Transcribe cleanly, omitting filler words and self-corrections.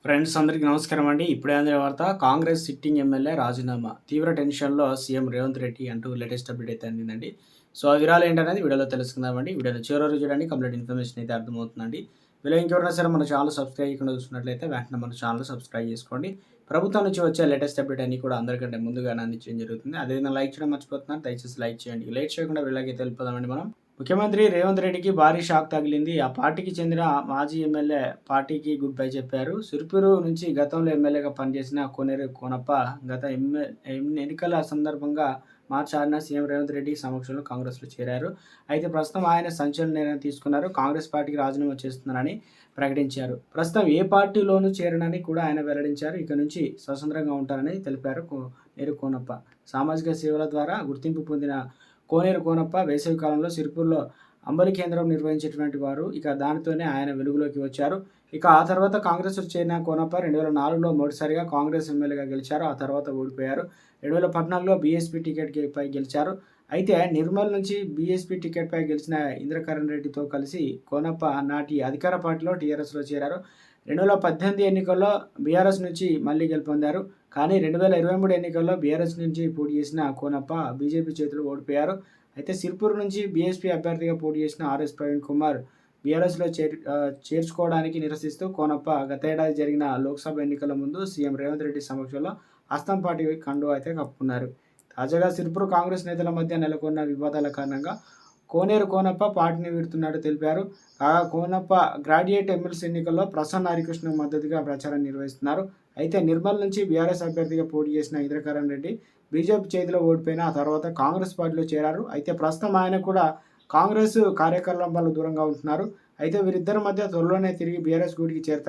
Friends అందరికీ నమస్కారం అండి. ఇప్పుడే అందిన వార్త కాంగ్రెస్ సిట్టింగ్ ఎమ్మెల్యే రాజీనామా. తీవ్ర టెన్షన్‌లో సీఎం రేవంత్ రెడ్డి అంటూ లేటెస్ట్ అప్డేట్ అయితే అందిందండి. సో, ఆ వివరాలు ఏంటనేది వీడియోలో తెలుసుకుందామండి. వీడియోని చివరి వరకు చూడండి. కంప్లీట్ ఇన్ఫర్మేషన్ అయితే అర్థమవుతుందండి. వీళ్ళు ఇంకెవరైనా సరే మన ఛానల్ సబ్స్క్రైబ్ చేయకుండా చూస్తున్నట్లయితే వెంటనే మన ఛానల్ సబ్స్క్రైబ్ చేసుకోండి. ప్రభుత్వం నుంచి వచ్చే లేటెస్ట్ అప్డేట్ అన్నీ కూడా అందరికంటే ముందుగానే అందించడం జరుగుతుంది. అదేవిధంగా లైక్ చేయడం మర్చిపోతున్నారు. దయచేసి లైక్ చేయండి. లేట్ చేయకుండా వీళ్ళకైతే వెళ్ళిపోదామండి మనం. ముఖ్యమంత్రి రేవంత్ రెడ్డికి భారీ షాక్ తగిలింది. ఆ పార్టీకి చెందిన మాజీ ఎమ్మెల్యే పార్టీకి గుడ్ బై చెప్పారు. సిరిపురు నుంచి గతంలో ఎమ్మెల్యేగా పనిచేసిన కోనేరు కోనప్ప గత ఎన్నికల సందర్భంగా మార్చి 6న సీఎం రేవంత్ రెడ్డి సమక్షంలో కాంగ్రెస్‌లో చేరారు. అయితే ప్రస్తుతం ఆయన సంచలన నిర్ణయం తీసుకున్నారు. కాంగ్రెస్ పార్టీకి రాజీనామా చేస్తున్నానని ప్రకటించారు. ప్రస్తుతం ఏ పార్టీలోనూ చేరనని కూడా ఆయన వెల్లడించారు. ఇక నుంచి స్వతంత్రంగా ఉంటానని తెలిపారు కోనేరు కోనప్ప. సామాజిక సేవల ద్వారా గుర్తింపు పొందిన కోనేరు కోనప్ప వేసవి కాలంలో సిరిపూర్‌లో అంబలి కేంద్రం నిర్వహించేటువంటి వారు. ఇక దానితోనే ఆయన వెలుగులోకి వచ్చారు. ఇక ఆ తర్వాత కాంగ్రెస్‌లో చేరిన కోనప్ప 2004లో మొదటిసారిగా కాంగ్రెస్ ఎమ్మెల్యేగా గెలిచారు. ఆ తర్వాత ఓడిపోయారు. 2014లో బీఎస్పీ టికెట్‌పై గెలిచారు. అయితే నిర్మల్ నుంచి బీఎస్పీ టికెట్‌పై గెలిచిన ఇంద్రకరణ్ రెడ్డితో కలిసి కోనప్ప నాటి అధికార పార్టీలో టీఆర్ఎస్‌లో చేరారు. 2018 ఎన్నికల్లో బీఆర్ఎస్ నుంచి మళ్ళీ గెలుపొందారు. కానీ 2023 ఎన్నికల్లో బీఆర్ఎస్ నుంచి పోటీ చేసిన కోనప్ప బీజేపీ చేతిలో ఓడిపోయారు. అయితే సిర్పూర్ నుంచి బీఎస్పీ అభ్యర్థిగా పోటీ చేసిన ఆర్ఎస్ ప్రవీణ్ కుమార్ బీఆర్ఎస్‌లో చేర్చుకోవడానికి నిరసిస్తూ కోనప్ప గతేడాది జరిగిన లోక్సభ ఎన్నికల ముందు సీఎం రేవంత్ రెడ్డి సమక్షంలో హస్తం పార్టీ కండువా అయితే కప్పుకున్నారు. తాజాగా సిర్పూర్ కాంగ్రెస్ నేతల మధ్య నెలకొన్న వివాదాల కారణంగా కోనేరు కోనప్ప పార్టీని వీడుతున్నట్టు తెలిపారు. కాగా కోనప్ప గ్రాడ్యుయేట్ ఎమ్మెల్సీ ఎన్నికల్లో ప్రసన్న హరికృష్ణకు మద్దతుగా ప్రచారం నిర్వహిస్తున్నారు. అయితే నిర్మల్ నుంచి బీఆర్ఎస్ అభ్యర్థిగా పోటీ చేసిన ఇంద్రకరణ్ రెడ్డి బీజేపీ చేతిలో ఓడిపోయిన ఆ తర్వాత కాంగ్రెస్ పార్టీలో చేరారు. అయితే ప్రస్తుతం ఆయన కూడా కాంగ్రెస్ కార్యకలాపాలకు దూరంగా ఉంటున్నారు. అయితే వీరిద్దరి మధ్య త్వరలోనే తిరిగి బీఆర్ఎస్ గూటికి చేరతారు.